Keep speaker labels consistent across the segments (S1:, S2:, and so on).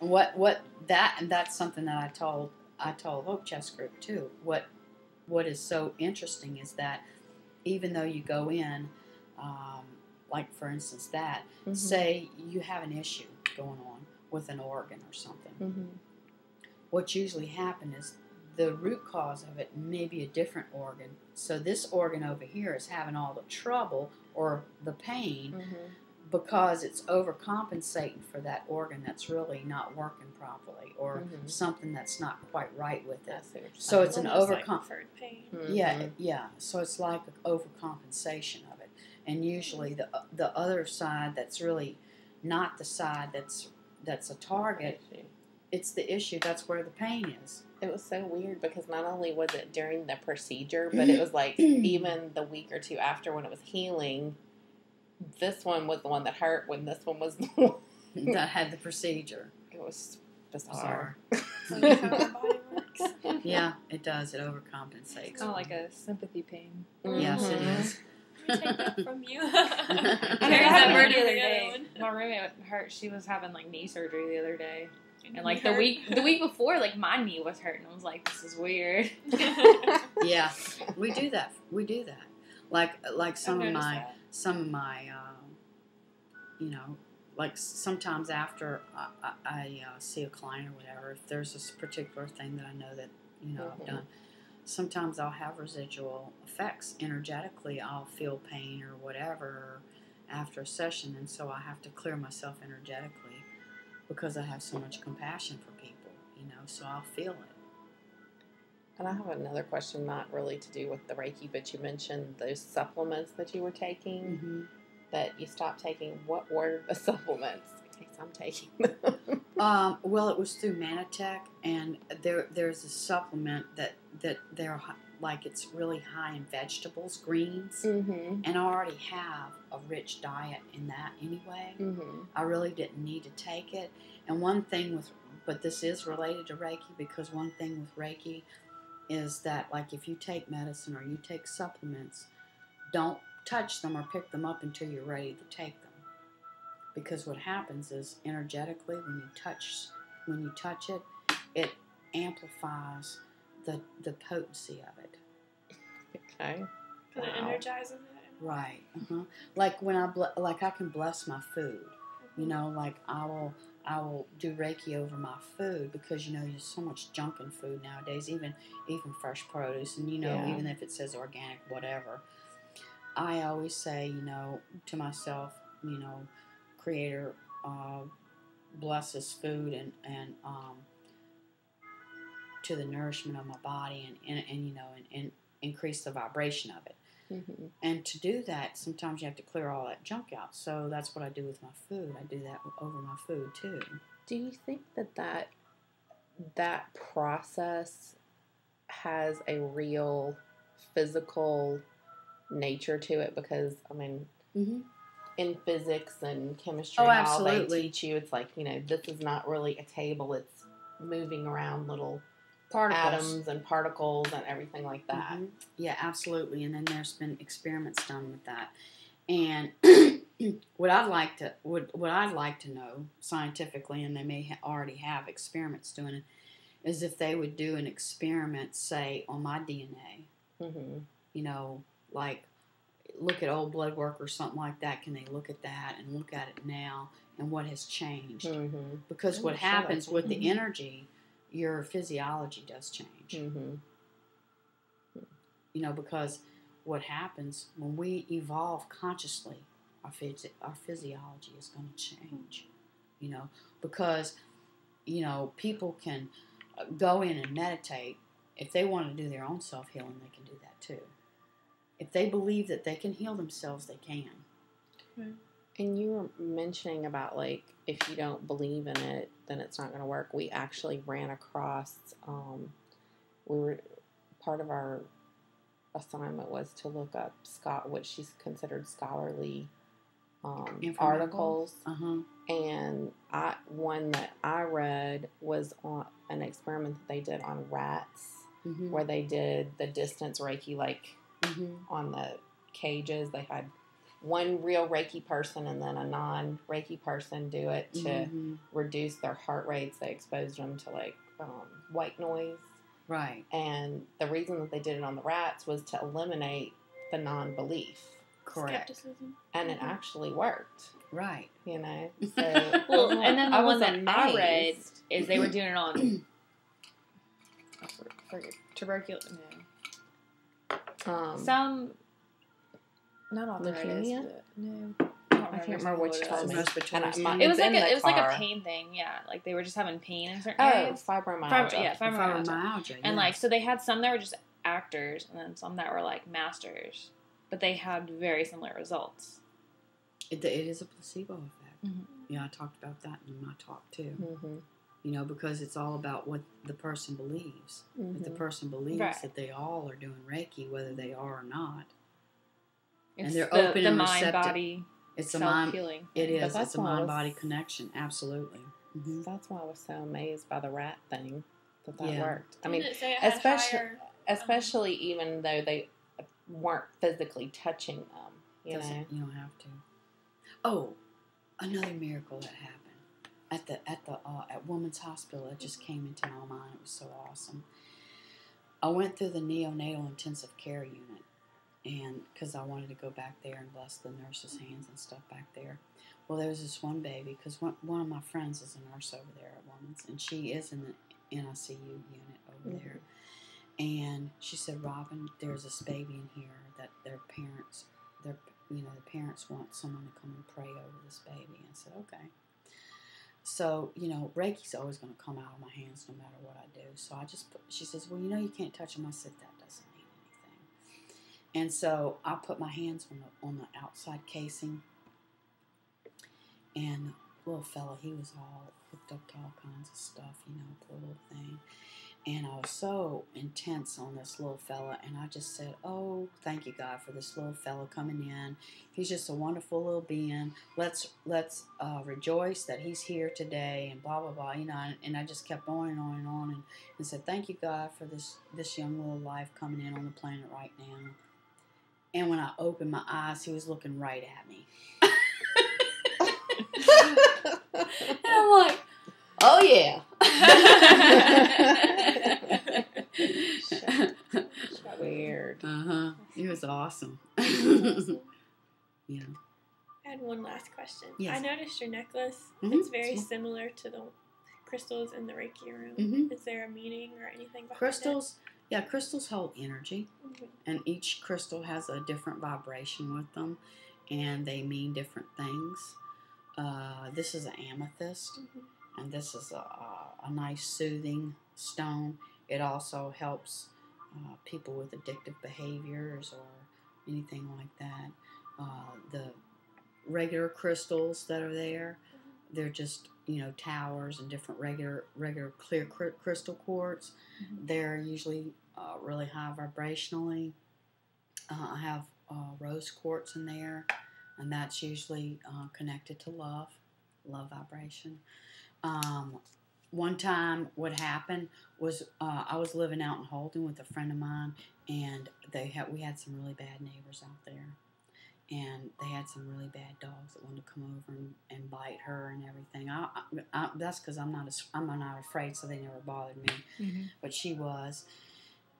S1: And that's something that I told Hope Chess Group too. What is so interesting is that even though you go in, like for instance that, say you have an issue going on with an organ or something. What usually happens is the root cause of it may be a different organ. So this organ over here is having all the trouble or the pain because it's overcompensating for that organ that's really not working properly or something that's not quite right with it. So it's an
S2: pain.
S1: Yeah. So it's like an overcompensation of it. And usually the other side that's really not the side that's a target, it's the issue. That's where the pain is.
S3: It was so weird because not only was it during the procedure, but it was like even the week or two after when it was healing, this one was the one that hurt when this one was the one
S1: that had the procedure.
S3: It was bizarre.
S2: So that's how our body works.
S1: Yeah, it does. It overcompensates.
S4: It's kind of like a sympathy pain.
S1: Yes, it is.
S2: Let me take that from you.
S4: I
S2: Carries
S4: had
S2: that
S4: one
S2: burden
S4: the
S2: for
S4: other
S2: the
S4: day.
S2: other one.
S4: My roommate, she was having like knee surgery the other day, and like the week before, like my knee was hurting. I was like, this is weird.
S1: Yeah, we do that. Like some of my like sometimes after I see a client or whatever, if there's this particular thing that I know that I've done, sometimes I'll have residual effects energetically. I'll feel pain or whatever after a session, and so I have to clear myself energetically because I have so much compassion for people, so I'll feel it.
S3: And I have another question, not really to do with the Reiki, but you mentioned those supplements that you were taking, that you stopped taking. What were the supplements? In case I'm taking them.
S1: Well, it was through Manatech, and there's a supplement that they're like it's really high in vegetables, greens, and I already have a rich diet in that anyway. I really didn't need to take it. And one thing but this is related to Reiki, because one thing with Reiki is that, like, if you take medicine or you take supplements, don't touch them or pick them up until you're ready to take them. Because what happens is, energetically, when you touch it, it amplifies the potency of it.
S3: Okay.
S2: Because it energizes it.
S1: Right. Like when I can bless my food. Like I will do Reiki over my food because there's so much junk in food nowadays, even fresh produce, and even if it says organic, whatever. I always say, to myself, Creator, bless this food and to the nourishment of my body and increase the vibration of it. And to do that, sometimes you have to clear all that junk out. So that's what I do with my food. I do that over my food too.
S3: Do you think that process has a real physical nature to it? Because in physics and chemistry, how they teach you, it's like this is not really a table; it's moving around little atoms and particles and everything like that.
S1: Yeah, absolutely. And then there's been experiments done with that. And what I'd like to know scientifically, and they may already have experiments doing it, is if they would do an experiment, say, on my DNA. Like look at old blood work or something like that. Can they look at that and look at it now and what has changed? Because what happens with the energy, your physiology does change. Because what happens when we evolve consciously, our physiology is going to change. Because people can go in and meditate. If they want to do their own self-healing, they can do that too. If they believe that they can heal themselves, they can.
S3: And you were mentioning about, like, if you don't believe in it, then it's not going to work. We actually ran across, part of our assignment was to look up what she's considered scholarly articles. And one that I read was on an experiment that they did on rats, where they did the distance Reiki, like on the cages. They had one real Reiki person and then a non-Reiki person do it to reduce their heart rates. They exposed them to like white noise.
S1: Right.
S3: And the reason that they did it on the rats was to eliminate the non-belief.
S1: Correct.
S2: Skepticism.
S3: And it actually worked.
S1: Right.
S3: You know? So,
S4: well, and then the one that I
S3: amazed.
S4: read is they were doing it on for tuberculosis. No. Some. Not arthritis.
S3: Leukemia?
S4: No.
S3: I can't remember which time.
S1: Respiratory.
S4: It was like a pain thing, yeah. Like they were just having pain in certain areas.
S3: Fibromyalgia.
S1: Fibromyalgia.
S4: And like so they had some that were just actors and then some that were like masters. But they had very similar results.
S1: It is a placebo effect.
S4: Mm-hmm.
S1: Yeah, I talked about that in my talk too.
S3: Mm-hmm.
S1: You know, because it's all about what the person believes.
S3: Mm-hmm.
S1: If the person believes that they all are doing Reiki, whether they are or not,
S4: It's
S1: and they're open and receptive.
S4: Mind body.
S1: It's a mind.
S4: Healing.
S1: It is. It's a mind body connection. Absolutely. Mm-hmm.
S3: That's why I was so amazed by the rat thing that
S1: Yeah.
S3: worked. I
S2: Didn't
S3: mean,
S2: it say it had
S3: especially even though they weren't physically touching them. You know,
S1: you don't have to. Oh, another miracle that happened at Women's Hospital. It just came into my mind. It was so awesome. I went through the neonatal intensive care unit, and because I wanted to go back there and bless the nurses' hands and stuff back there. Well, there was this one baby, because one of my friends is a nurse over there at Women's, and she is in the NICU unit over there. And she said, Robin, there's this baby in here that the parents want someone to come and pray over this baby. And I said, okay. So, Reiki's always going to come out of my hands no matter what I do. So she says, well, you can't touch him. I said, that doesn't mean anything. And so I put my hands on the outside casing. And little fella, he was all hooked up to all kinds of stuff, poor little thing. And I was so intense on this little fella, and I just said, oh, thank you, God, for this little fella coming in. He's just a wonderful little being. Let's rejoice that he's here today, and blah, blah, blah, and I just kept on and on and on, and said, thank you, God, for this young little life coming in on the planet right now. And when I opened my eyes, he was looking right at me. And I'm like, oh, yeah.
S3: Weird.
S1: It was awesome. Yeah.
S2: I had one last question.
S1: Yes.
S2: I noticed your necklace. It's very similar to the crystals in the Reiki room. Is there a meaning or anything behind
S1: Crystals? Yeah, crystals hold energy. And each crystal has a different vibration with them. And they mean different things. This is an amethyst. And this is a nice soothing stone. It also helps people with addictive behaviors or anything like that. The regular crystals that are there, they're just, towers and different regular clear crystal quartz. They're usually really high vibrationally. I have rose quartz in there, and that's usually connected to love vibration. One time what happened was I was living out in Holden with a friend of mine, and we had some really bad neighbors out there, and they had some really bad dogs that wanted to come over and bite her and everything. That's because I'm not afraid, so they never bothered me, but she was,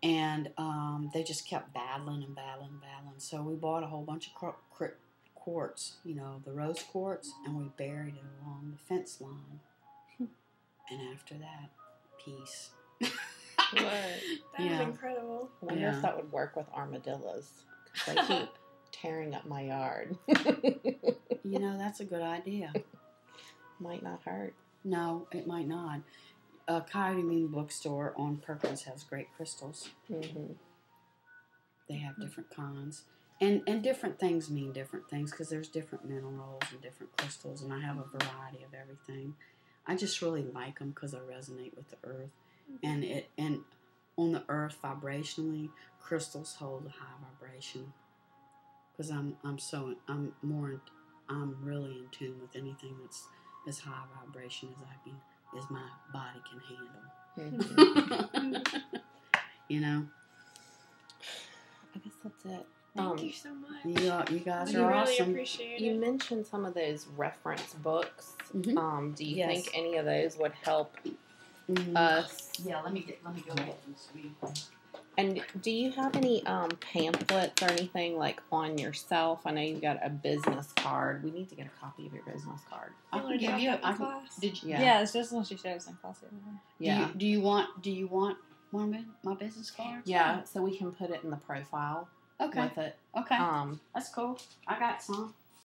S1: and they just kept battling. So we bought a whole bunch of quartz, the rose quartz, and we buried it along the fence line. And after that, peace.
S2: That was incredible.
S3: I wonder if that would work with armadillos. Because they keep tearing up my yard.
S1: That's a good idea.
S3: Might not hurt.
S1: No, it might not. Coyote Moon Bookstore on Perkins has great crystals. They have different kinds. And different things mean different things because there's different minerals and different crystals. And I have a variety of everything. I just really like them because I resonate with the earth, and on the earth vibrationally, crystals hold a high vibration. Because I'm really in tune with anything that's as high vibration as my body can handle.
S3: I guess that's it.
S2: Thank you so much.
S1: You guys
S2: We
S1: are
S2: really
S1: awesome.
S2: appreciate
S3: You
S2: it.
S3: mentioned some of those reference books.
S1: Mm-hmm.
S3: Do you
S1: Yes.
S3: think any of those would help us?
S1: Yeah, let me go get them, sweetie.
S3: And do you have any pamphlets or anything like on yourself? I know you've got a business card. We need to get a copy of your business card.
S1: I can give you. Did you?
S4: Yeah, it's just when she showed us in class.
S3: Yeah.
S1: Do you want one of my business cards?
S3: Yeah, so we can put it in the profile
S1: Okay.
S3: with it.
S1: Okay. That's cool. I got some.